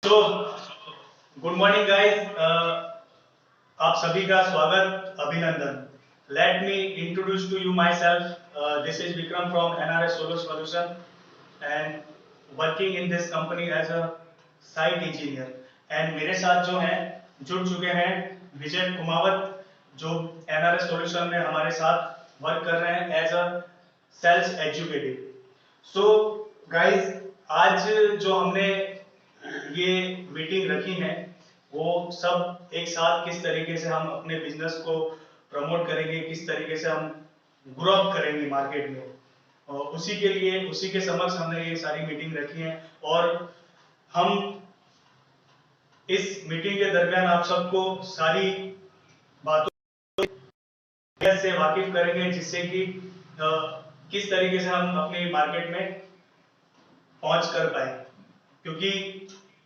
तो good morning guys, आप सभी का स्वागत, अभिनंदन। Let me introduce to you myself. This is Vikram from NRS solar solution and working in this company as a site engineer. And मेरे साथ जो हैं जुड़ चुके हैं विजय कुमावत, जो NRS सोल्यूशन में हमारे साथ वर्क कर रहे हैं as a sales executive. So guys, आज जो हमने ये मीटिंग रखी है वो सब एक साथ किस तरीके से हम अपने बिजनेस को प्रमोट करेंगे, किस तरीके से हम ग्रो अप करेंगे मार्केट में, और उसी के लिए उसी के समक्ष हमने ये सारी मीटिंग रखी है। और हम इस मीटिंग के दरमियान आप सबको सारी बातों से वाकिफ करेंगे, जिससे कि किस तरीके से हम अपनी मार्केट में पहुंच कर पाए। क्योंकि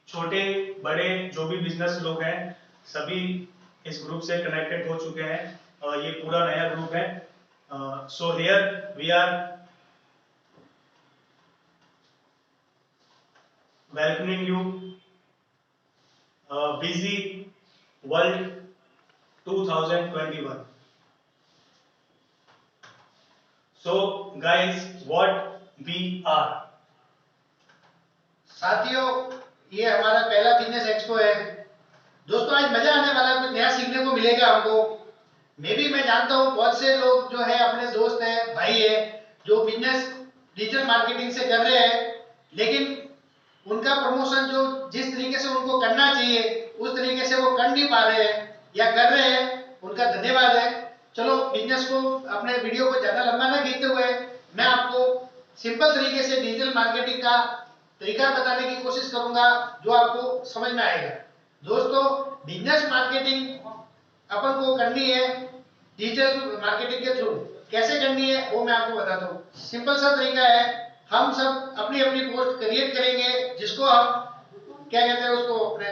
छोटे बड़े जो भी बिजनेस लोग हैं सभी इस ग्रुप से कनेक्टेड हो चुके हैं। ये पूरा नया ग्रुप है। So here we are welcoming you busy world 2021। So guys, what we are. साथियों, ये हमारा पहला बिजनेस एक्सपो है। दोस्तों, आज मजा आने वाला है, कुछ नया सीखने को मिलेगा हमको। मैं जानता हूँ बहुत से लोग जो है अपने दोस्त हैं, भाई है, जो बिजनेस डिजिटल मार्केटिंग से कर रहे हैं, लेकिन उनका प्रमोशन जो जिस तरीके से उनको करना चाहिए उस तरीके से वो कर नहीं पा रहे हैं या कर रहे हैं। उनका धन्यवाद है। चलो, बिजनेस को अपने वीडियो को ज्यादा लंबा ना खींचते हुए मैं आपको सिंपल तरीके से डिजिटल मार्केटिंग का तरीका बताने की कोशिश करूंगा जो आपको समझ में आएगा। दोस्तों, बिजनेस मार्केटिंग अपन को करनी है डिजिटल मार्केटिंग के थ्रू। कैसे करनी है वो मैं आपको बताता हूँ। सिंपल सा तरीका है, हम सब अपनी अपनी पोस्ट क्रिएट करेंगे, जिसको हम क्या कहते हैं, उसको अपने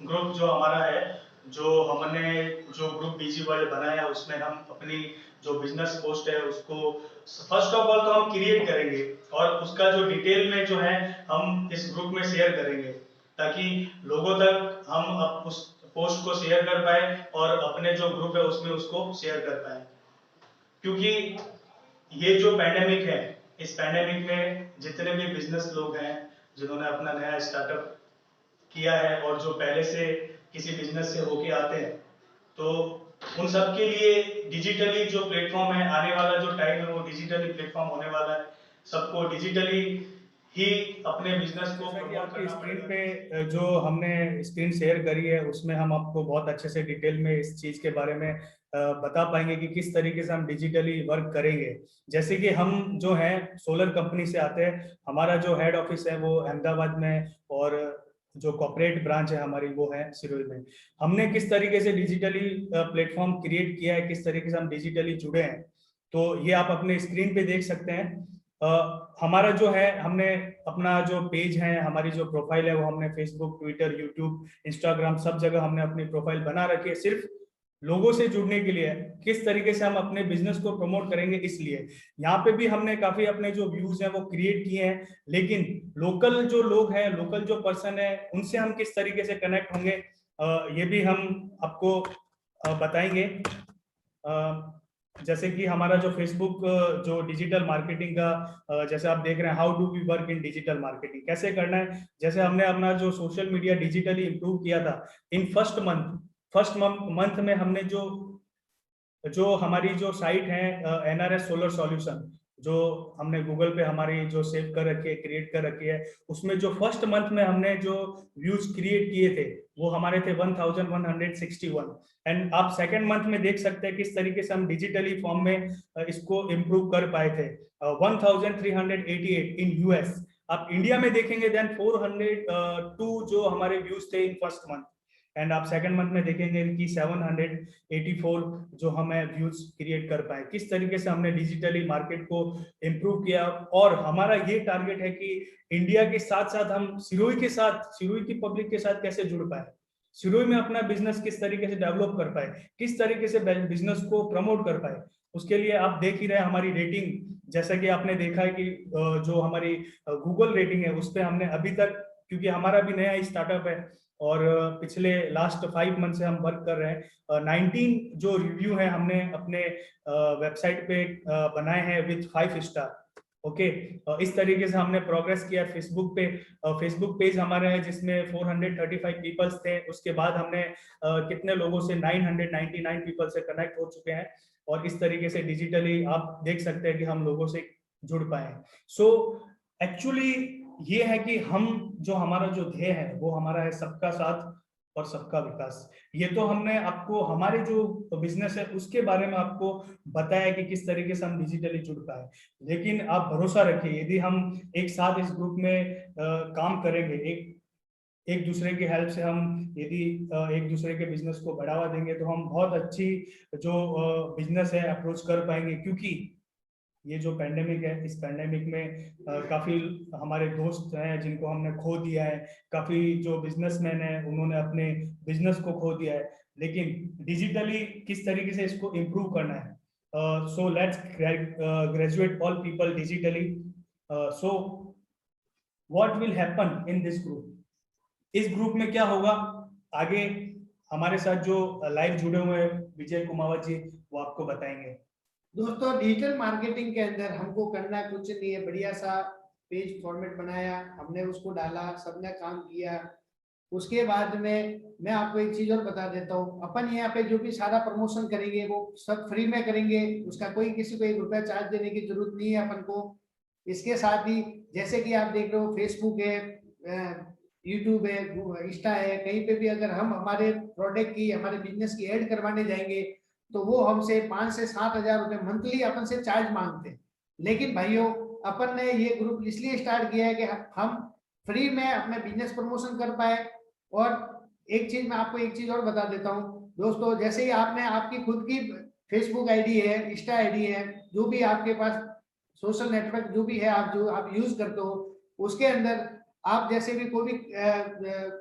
ग्रुप जो हमारा है, जो हमने जो ग्रुप बीजी वर्ल्ड बनाया उसमें हम अपनी जो बिजनेस पोस्ट है उसको फर्स्ट ऑफ ऑल तो हम क्रिएट करेंगे और उसका जो डिटेल में जो है हम इस ग्रुप में शेयर करेंगे, ताकि लोगों तक हम उस पोस्ट को शेयर कर पाए और अपने जो ग्रुप है उसमें उसको शेयर कर पाए। क्योंकि ये जो पैंडेमिक है, इस पैंडेमिक में जितने भी बिजनेस लोग हैं जिन्होंने अपना नया स्टार्टअप किया है और जो पहले से किसी बिजनेस से होके आते हैं, तो उन सब के लिए डिजिटली जो प्लेटफॉर्म है, आने वाला जो टाइम है वो डिजिटली प्लेटफॉर्म होने वाला है। सबको डिजिटली ही अपने बिजनेस को प्रमोट करना स्क्रीन पे जो हमने स्क्रीन शेयर करी है उसमें हम आपको बहुत अच्छे से डिटेल में इस चीज के बारे में बता पाएंगे कि किस तरीके से हम डिजिटली वर्क करेंगे। जैसे कि हम जो है सोलर कंपनी से आते हैं, हमारा जो हेड ऑफिस है वो अहमदाबाद में और जो कॉर्पोरेट ब्रांच है हमारी वो है सिरोही में। हमने किस तरीके से डिजिटली प्लेटफॉर्म क्रिएट किया है, किस तरीके से हम डिजिटली जुड़े हैं, तो ये आप अपने स्क्रीन पे देख सकते हैं। हमारा जो है हमने अपना जो पेज है, हमारी जो प्रोफाइल है वो हमने फेसबुक, ट्विटर, यूट्यूब, इंस्टाग्राम सब जगह हमने अपनी प्रोफाइल बना रखी है, सिर्फ लोगों से जुड़ने के लिए। किस तरीके से हम अपने बिजनेस को प्रमोट करेंगे, इसलिए यहाँ पे भी हमने काफी अपने जो व्यूज हैं वो क्रिएट किए हैं। लेकिन लोकल जो लोग हैं, लोकल जो पर्सन है, उनसे हम किस तरीके से कनेक्ट होंगे ये भी हम आपको बताएंगे। जैसे कि हमारा जो फेसबुक जो डिजिटल मार्केटिंग का जैसे आप देख रहे हैं, how do we work in digital marketing, कैसे करना है। जैसे हमने अपना जो सोशल मीडिया डिजिटली इंप्रूव किया था इन फर्स्ट मंथ में हमने जो हमारी जो साइट है NRS सोलर सॉल्यूशन, जो हमने गूगल पे हमारी जो सेव कर रखी है, क्रिएट कर रखी है, उसमें जो फर्स्ट मंथ में हमने जो व्यूज क्रिएट किए थे वो हमारे थे 1161। एंड आप सेकेंड मंथ में देख सकते हैं किस तरीके से हम डिजिटली फॉर्म में इसको इम्प्रूव कर पाए थे। 1388 इन US। आप इंडिया में देखेंगे देन 402 जो हमारे व्यूज थे इन फर्स्ट मंथ। एंड आप सेकंड मंथ में देखेंगे कि 784 जो हमें व्यूज क्रिएट कर पाए। किस तरीके से हमने डिजिटली मार्केट को इम्प्रूव किया। और हमारा ये टारगेट है कि इंडिया के साथ साथ हम सिरोही की पब्लिक के साथ कैसे जुड़ पाए, सिरोही में अपना बिजनेस किस तरीके से डेवलप कर पाए, किस तरीके से बिजनेस को प्रमोट कर पाए। उसके लिए आप देख ही रहे हमारी रेटिंग, जैसा कि आपने देखा है कि जो हमारी गूगल रेटिंग है उस पर हमने अभी तक क्योंकि हमारा भी नया स्टार्टअप है और पिछले लास्ट 5 मंथ से हम वर्क कर रहे हैं। 19 जो रिव्यू है हमने अपने वेबसाइट पे बनाए हैं विथ 5 स्टार। ओके, इस तरीके से हमने प्रोग्रेस किया। फेसबुक पे फेसबुक पेज हमारे है जिसमें 435 पीपल्स थे। उसके बाद हमने कितने लोगों से 999 पीपल से कनेक्ट हो चुके हैं और इस तरीके से डिजिटली आप देख सकते हैं कि हम लोगों से जुड़ पाए। सो एक्चुअली ये है कि हम जो हमारा जो ध्येय है वो हमारा है सबका साथ और सबका विकास। ये तो हमने आपको हमारे जो बिजनेस है उसके बारे में आपको बताया कि किस तरीके से हम डिजिटली जुड़ पाए, लेकिन आप भरोसा रखिए यदि हम एक साथ इस ग्रुप में काम करेंगे, एक दूसरे की हेल्प से हम यदि एक दूसरे के बिजनेस को बढ़ावा देंगे तो हम बहुत अच्छी जो बिजनेस है अप्रोच कर पाएंगे। क्योंकि ये जो पैंडेमिक है, इस पैंडेमिक में काफी हमारे दोस्त हैं जिनको हमने खो दिया है, काफी जो बिजनेसमैन हैं उन्होंने अपने बिजनेस को खो दिया है, लेकिन डिजिटली किस तरीके से इसको इम्प्रूव करना है। So let's graduate all people digitally. So what will happen in this group, इस ग्रुप में क्या होगा आगे, हमारे साथ जो लाइव जुड़े हुए हैं विजय कुमावत जी वो आपको बताएंगे। दोस्तों, डिजिटल मार्केटिंग के अंदर हमको करना कुछ नहीं है, बढ़िया सा पेज फॉर्मेट बनाया हमने, उसको डाला, सबने काम किया। उसके बाद में मैं आपको एक चीज और बता देता हूँ, अपन यहाँ पे जो भी सारा प्रमोशन करेंगे वो सब फ्री में करेंगे, उसका कोई किसी को 1 रुपया चार्ज देने की जरूरत नहीं है अपन को। इसके साथ ही जैसे कि आप देख रहे हो फेसबुक है, यूट्यूब है, इंस्टा है, कहीं पे भी अगर हम हमारे प्रोडक्ट की, हमारे बिजनेस की ऐड करवाने जाएंगे तो वो हमसे 5 से 7 हजार रुपए मंथली अपन से चार्ज मांगते हैं। लेकिन भाइयों, अपन ने ये ग्रुप इसलिए स्टार्ट किया है कि हम फ्री में अपने बिजनेस प्रमोशन कर पाए। और एक चीज मैं आपको एक चीज और बता देता हूँ दोस्तों, जैसे ही आपने आपकी खुद की फेसबुक आईडी है, इंस्टा आईडी है, जो भी आपके पास सोशल नेटवर्क जो भी है, आप जो आप यूज करते हो, उसके अंदर आप जैसे भी कोई भी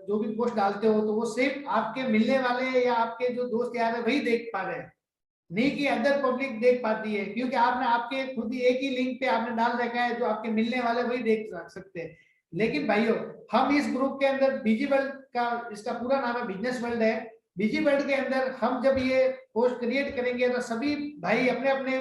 जो भी पोस्ट डालते हो तो वो सिर्फ आपके मिलने वाले या आपके जो दोस्त यार है वही देख पा रहे हैं, नहीं कि अदर पब्लिक देख पाती है, क्योंकि आपने आपके खुद ही एक ही लिंक पे आपने डाल रखा है, जो आपके मिलने वाले वही देख सकते हैं। लेकिन भाइयों, हम इस ग्रुप के अंदर बीजी वर्ल्ड का, इसका पूरा नाम है बिजनेस वर्ल्ड है, बीजी वर्ल्ड के अंदर हम जब ये पोस्ट क्रिएट करेंगे तो सभी भाई अपने अपने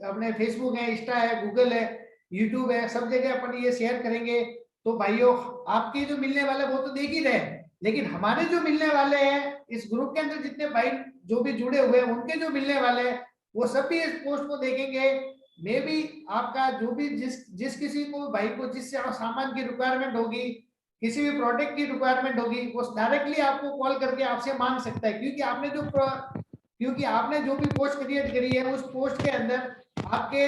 अपने फेसबुक है, इंस्टा है, गूगल है, यूट्यूब है, सब जगह अपन ये शेयर करेंगे। तो भाइयों, आपके जो मिलने वाले वो तो देख ही रहे, लेकिन हमारे जो मिलने वाले हैं इस ग्रुप के अंदर जितने भाई जो भी जुड़े हुए हैं, उनके जो मिलने वाले हैं वो सब भी इस पोस्ट को देखेंगे। मे भी आपका जो भी जिस किसी को भाई को जिस सामान की रिक्वायरमेंट होगी, किसी भी प्रोडक्ट की रिक्वायरमेंट होगी, वो डायरेक्टली आपको कॉल करके आपसे मांग सकता है, क्योंकि आपने जो भी पोस्ट क्रिएट करी है उस पोस्ट के अंदर आपके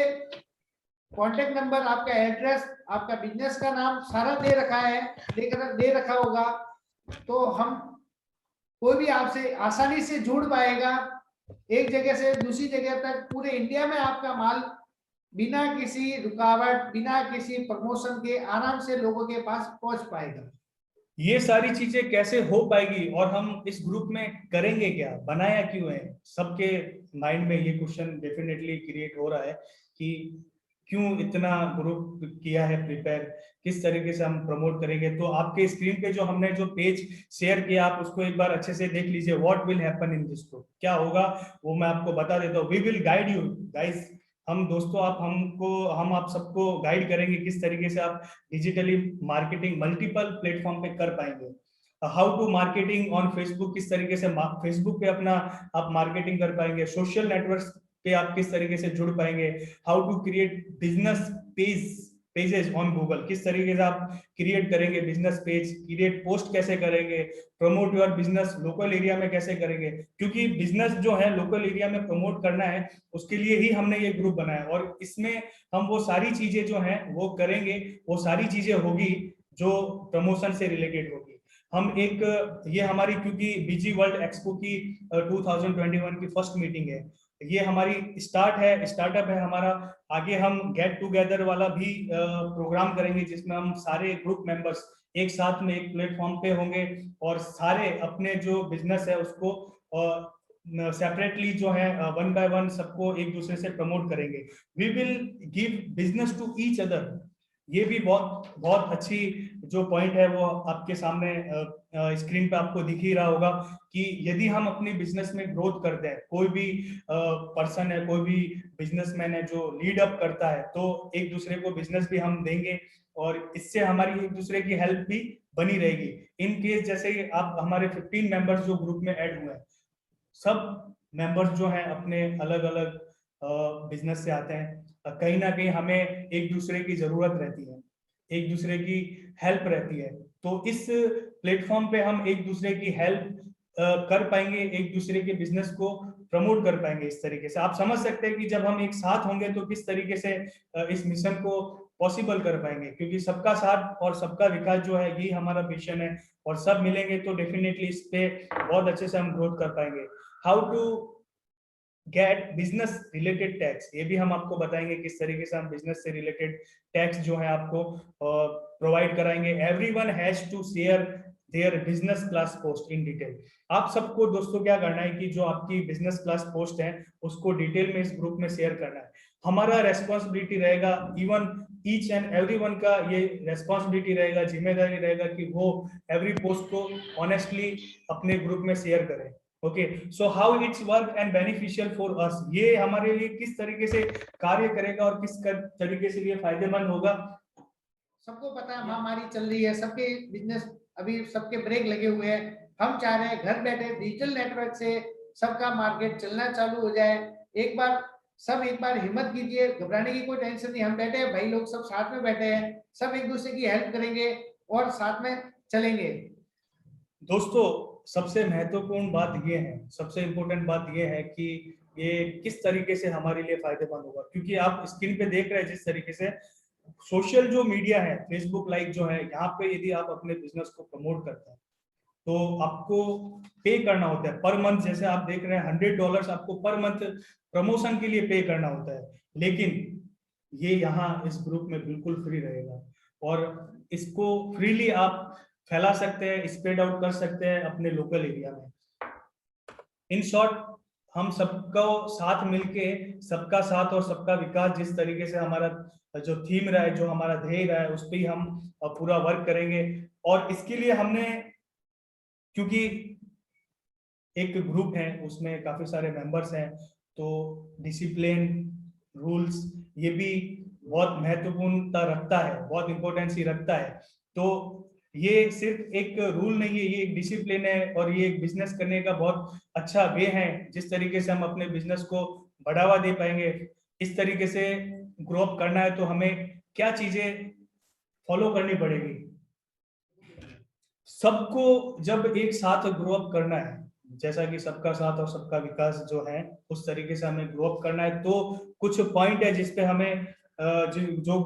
कॉन्टेक्ट नंबर, आपका एड्रेस, आपका बिजनेस का नाम सारा दे रखा है, दे रखा होगा। तो हम कोई भी आपसे आसानी से जुड़ पाएगा, एक जगह से दूसरी जगह तक पूरे इंडिया में आपका माल बिना किसी रुकावट, बिना किसी प्रमोशन के आराम से लोगों के पास पहुंच पाएगा। ये सारी चीजें कैसे हो पाएगी और हम इस ग्रुप में करेंगे क्या, बनाया क्यों है, सबके माइंड में ये क्वेश्चन डेफिनेटली क्रिएट हो रहा है कि क्यों इतना ग्रुप किया है प्रिपेयर, किस तरीके से हम प्रमोट करेंगे। तो आपके स्क्रीन पे जो हमने जो पेज शेयर किया आप उसको एक बार अच्छे से देख लीजिए। What will happen in this group, क्या होगा वो मैं आपको बता देता हूँ। We will guide you guys, हम दोस्तों हम आप सबको गाइड करेंगे किस तरीके से आप डिजिटली मार्केटिंग मल्टीपल प्लेटफॉर्म पे कर पाएंगे। How to marketing on Facebook, किस तरीके से फेसबुक पे अपना आप मार्केटिंग कर पाएंगे, सोशल नेटवर्क पे आप किस तरीके से जुड़ पाएंगे, how to create business pages on Google, किस तरीके से आप क्रिएट करेंगे बिजनेस पेज, क्रिएट पोस्ट कैसे करेंगे, promote your business local area में कैसे करेंगे, क्योंकि बिजनेस जो है लोकल एरिया में प्रमोट करना है, उसके लिए ही हमने ये ग्रुप बनाया। और इसमें हम वो सारी चीजें जो हैं वो करेंगे, वो सारी चीजें होगी जो प्रमोशन से रिलेटेड होगी। हम एक ये हमारी क्योंकि बीजी वर्ल्ड एक्सपो की 2021 की फर्स्ट मीटिंग है, ये हमारी स्टार्टअप है हमारा। आगे हम गेट टुगेदर वाला भी प्रोग्राम करेंगे जिसमें हम सारे ग्रुप मेंबर्स एक साथ में एक प्लेटफॉर्म पे होंगे और सारे अपने जो बिजनेस है उसको सेपरेटली जो है 1 by 1 सबको एक दूसरे से प्रमोट करेंगे। We will give business to each other. ये भी बहुत बहुत अच्छी जो पॉइंट है वो आपके सामने स्क्रीन पे आपको दिख ही रहा होगा कि यदि हम अपनी बिजनेस में ग्रोथ करते हैं, कोई भी पर्सन है, कोई भी बिजनेसमैन है जो लीड अप करता है, तो एक दूसरे को बिजनेस भी हम देंगे और इससे हमारी एक दूसरे की हेल्प भी बनी रहेगी। इन केस जैसे ही आप हमारे 15 मेंबर्स जो ग्रुप में ऐड हुए हैं, सब मेंबर्स जो हैं अपने अलग अलग बिजनेस से आते हैं। कहीं ना कहीं हमें एक दूसरे की जरूरत रहती है, एक दूसरे की हेल्प रहती है, तो इस प्लेटफॉर्म पे हम एक दूसरे की हेल्प कर पाएंगे, एक दूसरे के बिजनेस को प्रमोट कर पाएंगे। इस तरीके से आप समझ सकते हैं कि जब हम एक साथ होंगे तो किस तरीके से इस मिशन को पॉसिबल कर पाएंगे, क्योंकि सबका साथ और सबका विकास जो है यही हमारा मिशन है, और सब मिलेंगे तो डेफिनेटली इस पे बहुत अच्छे से हम ग्रोथ कर पाएंगे। How to get business related tax, ये भी हम आपको बताएंगे किस तरीके से हम बिजनेस से रिलेटेड टैक्स जो है आपको प्रोवाइड कराएंगे। Everyone has to share their business class post in detail. आप सबको दोस्तों क्या करना है कि जो आपकी बिजनेस क्लास पोस्ट है उसको डिटेल में इस ग्रुप में शेयर करना है। हमारा रेस्पॉन्सिबिलिटी रहेगा, even each and every one का ये रेस्पॉन्सिबिलिटी रहेगा, जिम्मेदारी रहेगा कि वो एवरी पोस्ट को ऑनेस्टली अपने ग्रुप में शेयर करें। Okay, so how it's work and beneficial for us, ये हमारे लिए किस तरीके से कार्य करेगा और किस तरीके से ये फायदेमंद होगा। सबको पता है महामारी चल रही है, सबके बिजनेस अभी सबके ब्रेक लगे हुए हैं। हम चाह रहे हैं घर बैठे डिजिटल नेटवर्क से सबका मार्केट चलना चालू हो जाए। एक बार हिम्मत कीजिए, घबराने की कोई टेंशन नहीं। हम बैठे हैं भाई, लोग सब साथ में बैठे हैं, सब एक दूसरे की हेल्प करेंगे और साथ में चलेंगे। दोस्तों सबसे महत्वपूर्ण बात ये है, सबसे इम्पोर्टेंट बात ये है कि ये किस तरीके से हमारे लिए फायदेमंद होगा, क्योंकि आप स्क्रीन पे देख रहे हैं जिस तरीके से सोशल जो मीडिया है, फेसबुक लाइव जो है, यहाँ पे यदि आप अपने बिजनेस को प्रमोट करते हैं तो आपको पे करना होता है पर मंथ। जैसे आप देख रहे हैं $100 आपको पर मंथ प्रमोशन के लिए पे करना होता है, लेकिन ये यहाँ इस ग्रुप में बिल्कुल फ्री रहेगा और इसको फ्रीली आप फैला सकते हैं, स्प्रेड आउट कर सकते हैं अपने लोकल एरिया में। इन शॉर्ट, हम सबको साथ मिलके सबका साथ और सबका विकास, जिस तरीके से हमारा जो थीम रहा है, जो हमारा ध्येय रहा है, उस पर ही हम पूरा वर्क करेंगे। और इसके लिए हमने, क्योंकि एक ग्रुप है उसमें काफी सारे मेंबर्स हैं, तो डिसिप्लिन, रूल्स, ये भी बहुत महत्वपूर्णता रखता है, बहुत इंपॉर्टेंसी रखता है। तो ये सिर्फ एक रूल नहीं है, ये एक डिसिप्लिन है और ये एक बिजनेस करने का बहुत अच्छा वे है जिस तरीके से हम अपने बिजनेस को बढ़ावा दे पाएंगे। इस तरीके से ग्रो अप करना है तो हमें क्या चीजें फॉलो करनी पड़ेगी। सबको जब एक साथ ग्रो अप करना है, जैसा कि सबका साथ और सबका विकास जो है, उस तरीके से हमें ग्रो अप करना है, तो कुछ पॉइंट है जिसपे हमें जो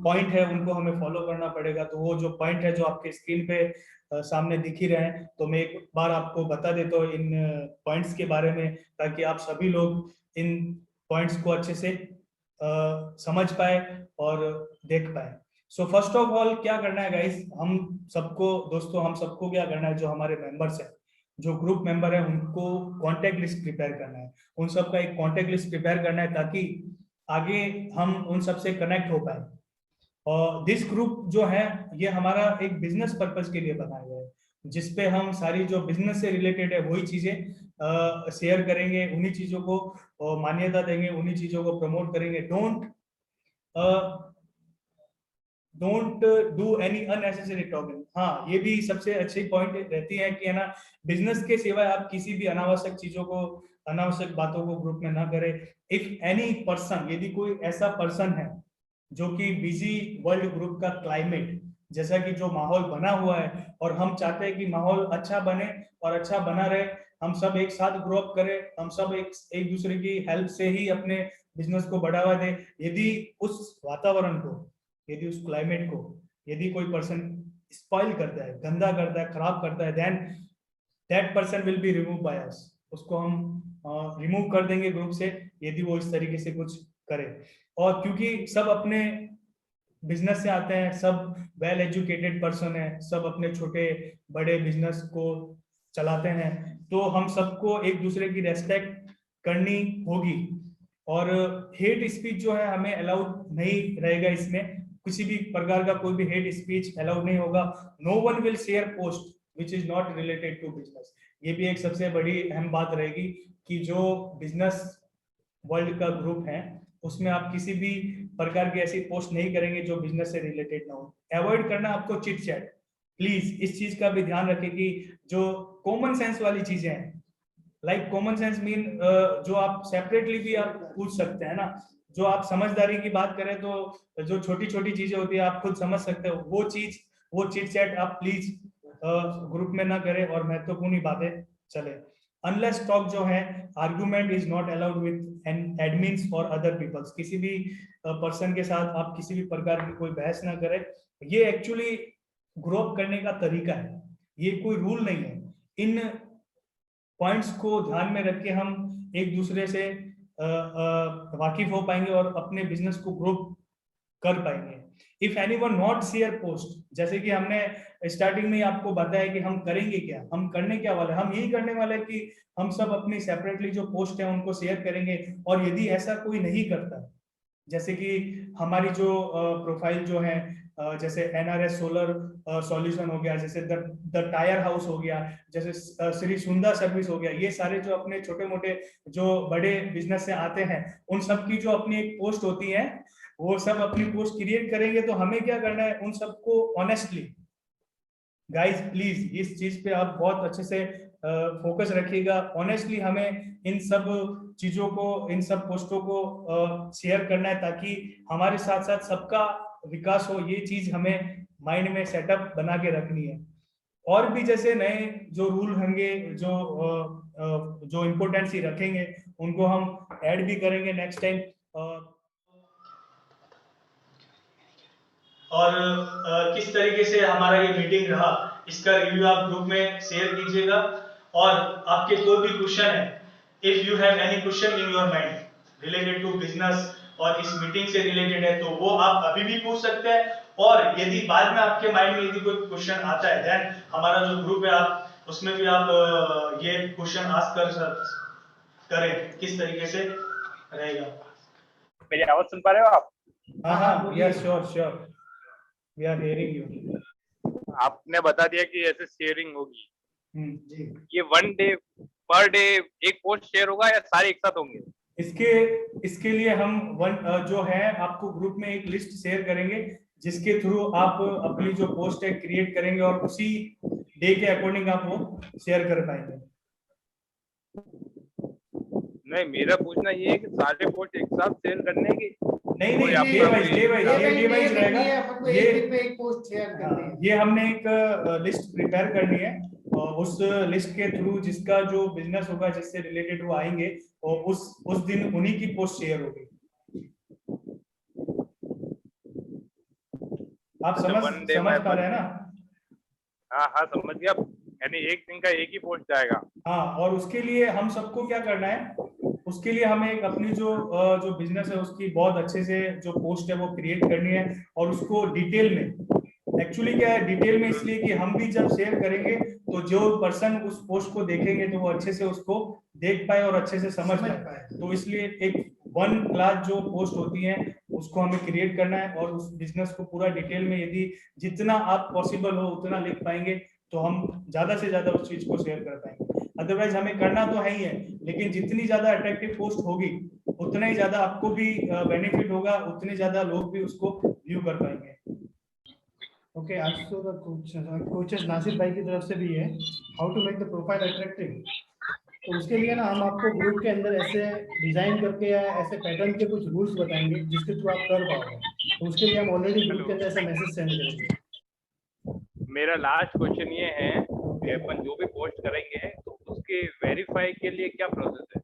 पॉइंट है उनको हमें फॉलो करना पड़ेगा। तो वो जो पॉइंट है जो आपके स्क्रीन पे सामने दिख ही रहे हैं, तो मैं एक बार आपको बता देता हूँ इन पॉइंट्स के बारे में, ताकि आप सभी लोग इन पॉइंट्स को अच्छे से समझ पाए और देख पाए। सो फर्स्ट ऑफ ऑल क्या करना है गाइस, हम सबको दोस्तों, हम सबको क्या करना है, जो हमारे मेंबर्स हैं, जो ग्रुप मेंबर है, उनको कॉन्टेक्ट लिस्ट प्रिपेयर करना है। उन सबका एक कॉन्टेक्ट लिस्ट प्रिपेयर करना है ताकि आगे हम उन सबसे कनेक्ट हो पाए। और दिस ग्रुप जो है ये हमारा एक बिजनेस पर्पज के लिए बनाया गया है, जिसपे हम सारी जो बिजनेस से रिलेटेड है वही चीजें शेयर करेंगे, उन्हीं चीजों को मान्यता देंगे, उन्हीं चीजों को प्रमोट करेंगे। Don't do any unnecessary talking. हाँ, ये भी सबसे अच्छी पॉइंट रहती है कि है ना, बिजनेस के सिवाय आप किसी भी अनावश्यक चीजों को, अनावश्यक बातों को ग्रुप में ना करें। इफ एनी पर्सन, यदि कोई ऐसा पर्सन है जो कि बिजी वर्ल्ड ग्रुप का क्लाइमेट, जैसा कि जो माहौल बना हुआ है, और हम चाहते हैं कि माहौल अच्छा बने और अच्छा बना रहे, हम सब एक साथ ग्रो अप करें, हम सब एक दूसरे की हेल्प से ही अपने बिजनेस को बढ़ावा दें। यदि उस वातावरण को, यदि उस क्लाइमेट को यदि कोई पर्सन स्पॉइल करता है, गंदा करता है, खराब करता है, then that person will be remove by us. उसको हम रिमूव कर देंगे ग्रुप से यदि वो इस तरीके से कुछ करे। और क्योंकि सब अपने बिजनेस से आते हैं, सब वेल एजुकेटेड पर्सन है, सब अपने छोटे बड़े बिजनेस को चलाते हैं, तो हम सबको एक दूसरे की रेस्पेक्ट करनी होगी। और हेट स्पीच जो है हमें अलाउड नहीं रहेगा इसमें। किसी भी प्रकार का कोई भी हेट स्पीच अलाउड नहीं होगा। No one will share post which is not related to business. ये भी एक सबसे बड़ी अहम बात रहेगी कि जो बिजनेस वर्ल्ड का ग्रुप है उसमें आप किसी भी प्रकार की ऐसी पोस्ट नहीं करेंगे जो बिजनेस से रिलेटेड ना हो। अवॉइड करना आपको चिट चैट, प्लीज इस चीज का भी ध्यान रखें कि जो कॉमन सेंस वाली चीजें हैं, लाइक कॉमन सेंस मीन जो आप सेपरेटली भी आप पूछ सकते हैं ना, जो आप समझदारी की बात करें तो जो छोटी छोटी चीजें होती है आप खुद समझ सकते हो, वो चीज वो चिट चैट आप प्लीज ग्रुप में ना करें और महत्वपूर्ण बातें चले। अनलेस टॉक जो है argument is not allowed with admins और अदर पीपल्स। किसी भी पर्सन के साथ आप किसी भी प्रकार की कोई बहस ना करें। ये एक्चुअली ग्रो अप करने का तरीका है, ये कोई रूल नहीं है। इन पॉइंट्स को ध्यान में रख के हम एक दूसरे से वाकिफ हो पाएंगे और अपने बिजनेस को ग्रो कर पाएंगे। If anyone not share post, जैसे कि हमने स्टार्टिंग में आपको बताया कि हम करेंगे क्या, हम करने क्या वाले, हम यही करने वाले हैं कि हम सब अपनी सेपरेटली जो पोस्ट है उनको शेयर करेंगे। और यदि ऐसा कोई नहीं करता, जैसे कि हमारी जो प्रोफाइल जो है जैसे NRS सोलर सॉल्यूशन हो गया, जैसे द टायर हाउस हो गया, जैसे श्री सुंदर सर्विस हो गया, ये सारे जो अपने छोटे मोटे जो बड़े बिजनेस से आते हैं उन सब की जो अपनी एक पोस्ट होती है वो सब अपनी पोस्ट क्रिएट करेंगे। तो हमें क्या करना है, उन सबको ऑनेस्टली गाइस प्लीज इस चीज पे आप बहुत अच्छे से फोकस रखिएगा। ऑनेस्टली हमें इन सब चीजों को, इन सब पोस्टों को शेयर करना है ताकि हमारे साथ साथ सबका विकास हो। ये चीज हमें माइंड में सेटअप बना के रखनी है। और भी जैसे नए जो रूल होंगे, जो इम्पोर्टेंस ही रखेंगे उनको हम ऐड भी करेंगे नेक्स्ट टाइम। और किस तरीके से हमारा ये मीटिंग रहा इसका रिव्यू आप ग्रुप में शेयर कीजिएगा। और आपके कोई भी क्वेश्चन है, if you have any question in your mind related to business और इस मीटिंग से रिलेटेड है तो वो आप अभी भी पूछ सकते हैं। और यदि बाद में आपके माइंड में यदि कोई क्वेश्चन आता है देन हमारा जो ग्रुप है आप उसमें भी आप ये क्वेश्चन आस्क करें किस तरीके से रहेगा। मेरी आवाज सुन पा रहे हो आप? हाँ, yes, sure sure, we are hearing you. आपने बता दिया कि ऐसे शेयरिंग होगी। जी। ये 1 डे पर डे एक पोस्ट शेयर होगा या सारे एक साथ होंगे? इसके लिए हम जो है आपको ग्रुप में एक लिस्ट शेयर करेंगे जिसके थ्रू आप अपनी जो पोस्ट है क्रिएट करेंगे और उसी डे के अकॉर्डिंग आप वो शेयर कर पाएंगे। नहीं, मेरा पूछना ये है कि सारे पोस्ट एक साथ शेयर करने की नहीं, डे वाइज रहेगा। ये हमने एक लिस्ट प्रिपेयर करनी है और उस लिस्ट के थ्रू जिसका जो बिजनेस होगा जिससे रिलेटेड वो आएंगे और उस दिन उन्हीं की पोस्ट शेयर होगी। आप समझ पा रहे हैं ना? हाँ समझ गया। यानी एक दिन का एक ही पोस्ट जाएगा। हाँ, और उसके लिए हम सबको क्या करना है, उसके लिए हमें एक अपनी जो बिजनेस है उसकी बहुत अच्छे से जो पोस्ट है वो क्रिएट करनी है और उसको डिटेल में, एक्चुअली क्या है डिटेल में इसलिए कि हम भी जब शेयर करेंगे तो जो पर्सन उस पोस्ट को देखेंगे तो वो अच्छे से उसको देख पाए और अच्छे से समझ पाए। तो इसलिए एक 1 क्लास जो पोस्ट होती है उसको हमें क्रिएट करना है और उस बिजनेस को पूरा डिटेल में यदि जितना आप पॉसिबल हो उतना लिख पाएंगे तो हम ज्यादा से ज्यादा उस चीज को शेयर कर पाएंगे। अदरवाइज हमें करना तो है ही है, लेकिन जितनी ज्यादा अट्रैक्टिव पोस्ट होगी उतना ही ज्यादा आपको भी बेनिफिट होगा, उतने ज्यादा लोग भी उसको व्यू कर पाएंगे। Okay, also the coaches Nasir भाई की तरफ से भी है how to make the profile attractive. तो उसके लिए ना हम आपको ग्रुप के अंदर ऐसे डिजाइन करके या ऐसे पैटर्न के कुछ रूल्स बताएंगे जिसके थ्रू आप कर पाओगे। तो उसके लिए हम ऑलरेडी ग्रुप के अंदर ऐसा मैसेज सेंड करेंगे। मेरा लास्ट क्वेश्चन ये है कि अपन जो भी पोस्ट करेंगे तो उसके वेरीफाई के लिए क्या प्रोसेस है?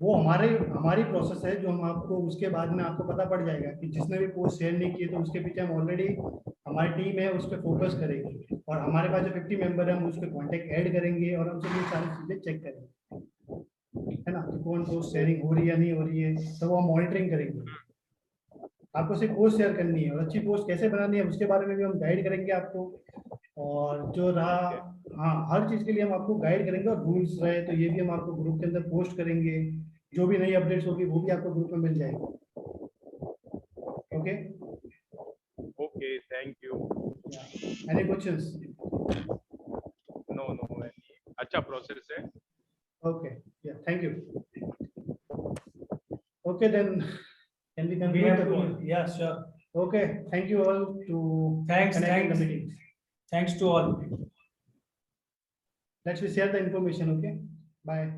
वो हमारी प्रोसेस है जो हम आपको उसके बाद में आपको पता पड़ जाएगा कि जिसने भी पोस्ट शेयर नहीं किए तो उसके पीछे हम ऑलरेडी हमारी टीम है उस पर फोकस करेगी और हमारे पास जो 50 मेंबर है हम उस पर कॉन्टेक्ट ऐड करेंगे और हम सब ये सारी चीजें चेक करेंगे, है ना, कि कौन पोस्ट शेयरिंग हो रही है या नहीं हो रही है, तो वो हम मॉनिटरिंग करेंगे। आपको सिर्फ पोस्ट शेयर करनी है और अच्छी पोस्ट कैसे बनानी है उसके बारे में भी हम गाइड करेंगे आपको। और जो रहा, हाँ, हर चीज के लिए हम आपको गाइड करेंगे और रूल्स रहे तो ये भी हम आपको ग्रुप के अंदर पोस्ट करेंगे। जो भी नई अपडेट्स होगी वो भी आपको ग्रुप में मिल जाएगी। Okay, Okay, thank you. Yeah. Any questions? No, अच्छा प्रोसेस है. Okay. Yeah. Thank you. Okay, then can we We conclude have the call? to, yeah, sure. Okay. Thank you all to Thanks, connect in the thanks. meeting. Thanks to all. Let's share the information. Okay. Bye.